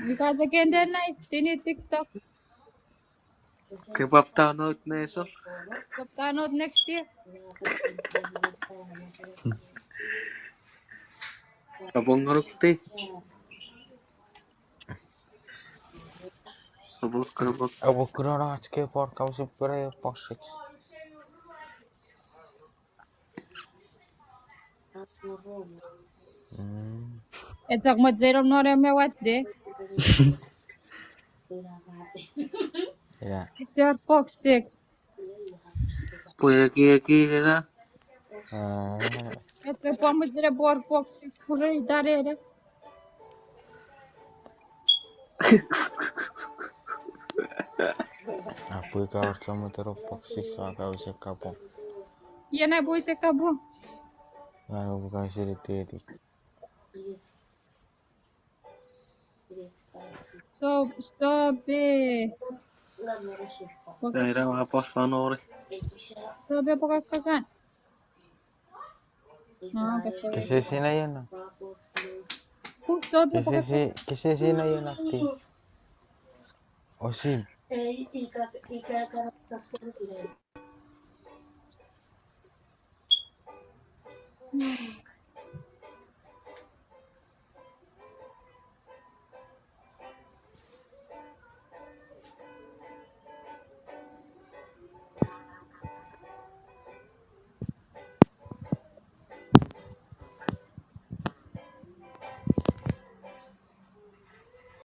Because again, then I didn't TikTok. Kebab tanot na eso. Kaptanod next year. Abang ngerti. Abang kebab. অবগ্রহণ আজকে পর কাউসিপ করে পশ্চিক It's like much they don't know them what they. ya It's your Fox 6. Puya ki ka. It's the form with the board Fox 6 pura idare. aku ikawar sama terus poksis agak usah kapok Yan na boy sa kabo. lalu bukan sih di So, stop it. Daerah apa fanore. Stop it pagkakagan. Betul. kisih na yun Stop it pagkakagan. kisih na yun ati osim